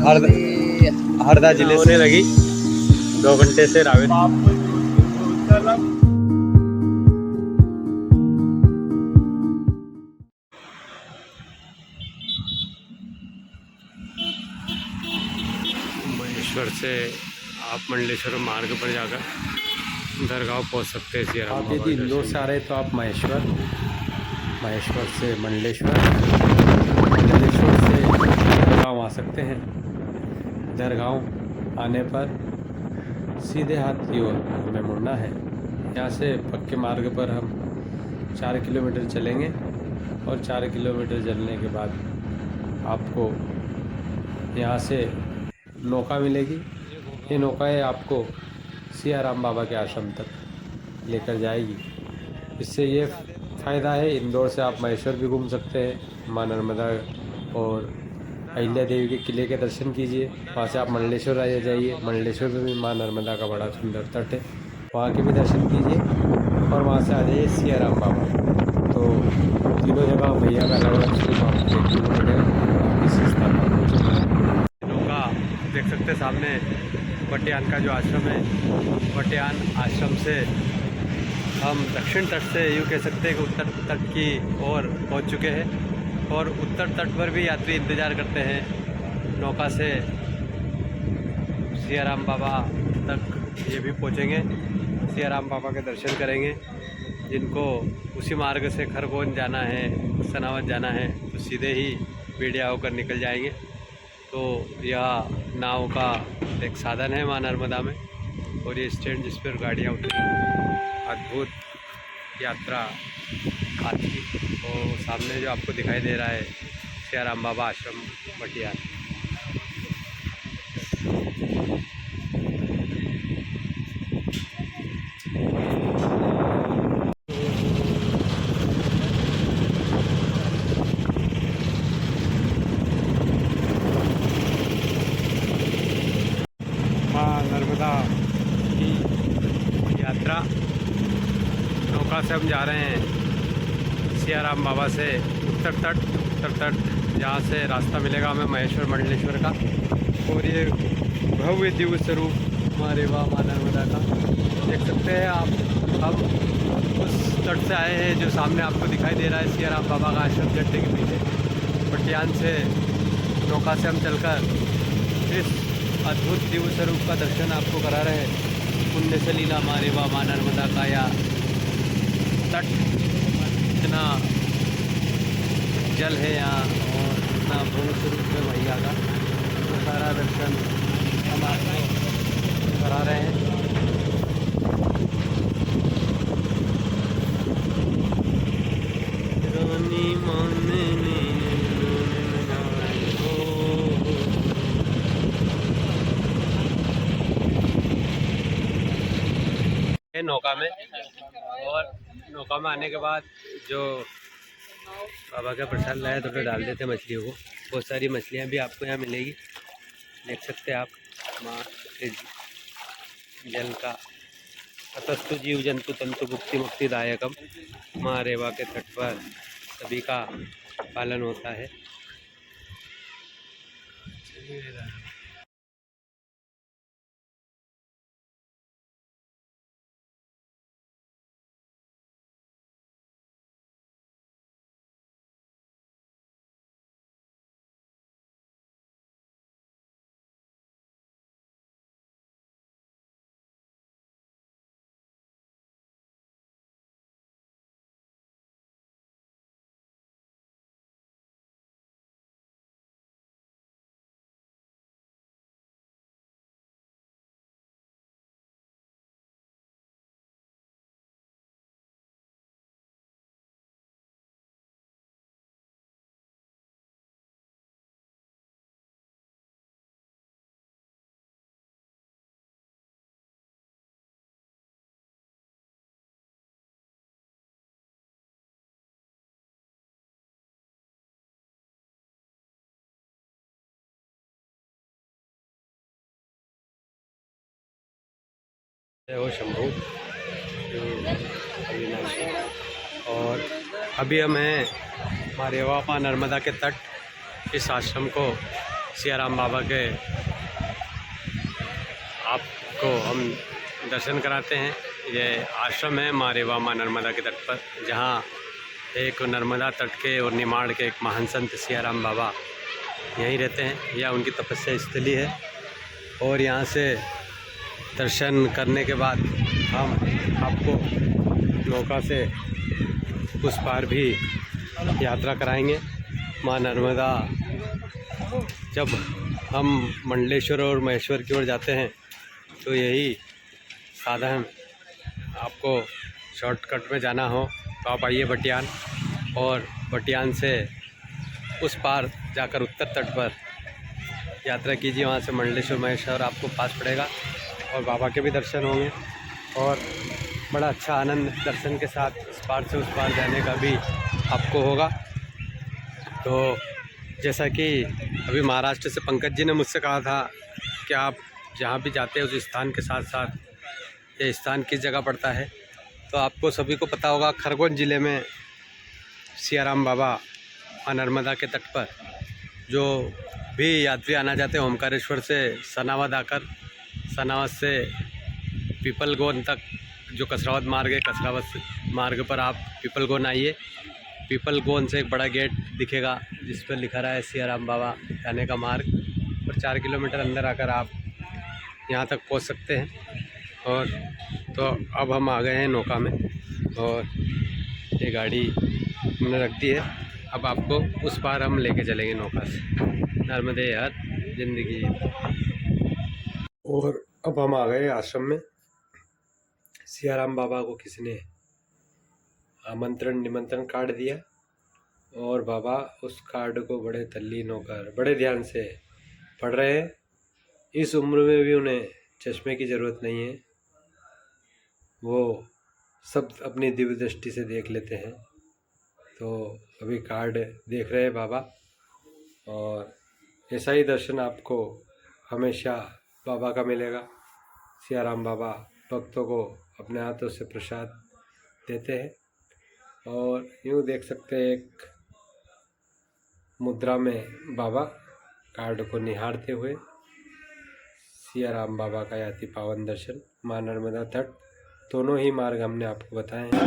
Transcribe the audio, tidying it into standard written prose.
हरदा जिले से लगी 2 घंटे से रावेत। महेश्वर से आप मंडलेश्वर मार्ग पर जाकर दरगाह पहुंच सकते हैं। आप यदि इंदौर से आ रहे हैं तो आप महेश्वर से मंडलेश्वर से दरगाह आ सकते हैं। दरगाह आने पर सीधे हाथ की ओर हमें मुड़ना है। यहाँ से पक्के मार्ग पर हम 4 किलोमीटर चलेंगे और 4 किलोमीटर चलने के बाद आपको यहाँ से नौका मिलेगी। ये नौकाएँ आपको सियाराम बाबा के आश्रम तक लेकर जाएगी। इससे ये फ़ायदा है, इंदौर से आप महेश्वर भी घूम सकते हैं, माँ नर्मदा और अहिल्या देवी के किले के दर्शन कीजिए। वहाँ से आप मंडलेश्वर आ जाइए। मंडलेश्वर में भी माँ नर्मदा का बड़ा सुंदर तट है, वहाँ के भी दर्शन कीजिए और वहाँ से आ जाइए सियाराम बाबा। तो तीनों जगह भैया का अलग अलग शुरू आपको देखने को मिलेगा इस स्थान पर पहुँचेगा। नौका देख सकते हैं सामने बटियान का जो आश्रम है। बटियान आश्रम से हम दक्षिण तट से यूँ कह सकते हैं कि उत्तर तट की ओर पहुंच चुके हैं और उत्तर तट पर भी यात्री इंतज़ार करते हैं नौका से। सियाराम बाबा तक ये भी पहुंचेंगे, सियाराम बाबा के दर्शन करेंगे। जिनको उसी मार्ग से खरगोन जाना है, सनावत जाना है, तो सीधे ही बेड़िया होकर निकल जाएंगे। तो यह नाव का एक साधन है माँ नर्मदा में और ये स्टैंड जिस पर गाड़ियाँ उतरी। अद्भुत यात्रा आज की। और सामने जो आपको दिखाई दे रहा है सियाराम बाबा आश्रम बटियान। माँ नर्मदा की यात्रा नौका से हम जा रहे हैं सियाराम बाबा से उत्तर तट जहाँ से रास्ता मिलेगा हमें महेश्वर मंडलेश्वर का। और ये भव्य दिव्य स्वरूप माँ रेवा माँ नर्मदा का देख सकते हैं आप। हम उस तट से आए हैं जो सामने आपको दिखाई दे रहा है सियाराम बाबा का आश्रम झंडे के पीछे। बटियान से नौका से हम चलकर इस अद्भुत दिव्य स्वरूप का दर्शन आपको करा रहे हैं। पुण्य सलीला माँ रेवा माँ नर्मदा का या तट, इतना जल है यहाँ और इतना भव्य स्वरूप है भैया का, तो सारा दर्शन हम आपको करा रहे हैं। नौका में और नौका में आने के बाद जो बाबा का प्रसाद लाया तो फिर डाल देते मछलियों को। बहुत सारी मछलियाँ भी आपको यहाँ मिलेगी, देख सकते हैं आप। माँ के जल का ततस्तु जीव जंतु तंतु भुक्ति मुक्तिदायकम। माँ रेवा के तट पर सभी का पालन होता है। जय हो शंभू अविनाशी। और अभी हम हैं माँ रेवा माँ नर्मदा के तट। इस आश्रम को सियाराम बाबा के आपको हम दर्शन कराते हैं। ये आश्रम है माँ रेवा माँ नर्मदा के तट पर, जहाँ एक नर्मदा तट के और निमाड़ के एक महान संत सियाराम बाबा यहीं रहते हैं। यह उनकी तपस्या स्थली है। और यहाँ से दर्शन करने के बाद हम आपको नौका से उस पार भी यात्रा कराएंगे। माँ नर्मदा, जब हम मंडलेश्वर और महेश्वर की ओर जाते हैं तो यही साधन, आपको शॉर्टकट में जाना हो तो आप आइए बटियान, और बटियान से उस पार जाकर उत्तर तट पर यात्रा कीजिए। वहाँ से मंडलेश्वर महेश्वर आपको पास पड़ेगा और बाबा के भी दर्शन होंगे और बड़ा अच्छा आनंद दर्शन के साथ इस पार से उस पार जाने का भी आपको होगा। तो जैसा कि अभी महाराष्ट्र से पंकज जी ने मुझसे कहा था कि आप जहाँ भी जाते हैं उस स्थान के साथ साथ ये स्थान किस जगह पड़ता है, तो आपको सभी को पता होगा खरगोन ज़िले में सियाराम बाबा माँ नर्मदा के तट पर जो भी यात्री आना चाहते हैं ओमकारेश्वर से सनावद आकर सनावद से पीपलगोन तक जो कसरावद मार्ग है, कसरावद मार्ग पर आप पीपलगोन आइए। पीपलगोन से एक बड़ा गेट दिखेगा जिस पर लिखा रहा है सियाराम बाबा जाने का मार्ग, और 4 किलोमीटर अंदर आकर आप यहाँ तक पहुँच सकते हैं। और तो अब हम आ गए हैं नौका में और ये गाड़ी हमने रख दी है। अब आपको उस पार हम लेके चलेंगे नौका से। नर्मदे हर जिंदगी। और अब हम आ गए आश्रम में। सियाराम बाबा को किसी ने आमंत्रण निमंत्रण कार्ड दिया और बाबा उस कार्ड को बड़े तल्लीन होकर बड़े ध्यान से पढ़ रहे हैं। इस उम्र में भी उन्हें चश्मे की ज़रूरत नहीं है, वो सब अपनी दिव्य दृष्टि से देख लेते हैं। तो अभी कार्ड देख रहे हैं बाबा, और ऐसा ही दर्शन आपको हमेशा बाबा का मिलेगा। सियाराम बाबा भक्तों को अपने हाथों से प्रसाद देते हैं और यूँ देख सकते हैं एक मुद्रा में बाबा कार्ड को निहारते हुए। सियाराम बाबा का अति पावन दर्शन, माँ नर्मदा तट, दोनों ही मार्ग हमने आपको बताए हैं।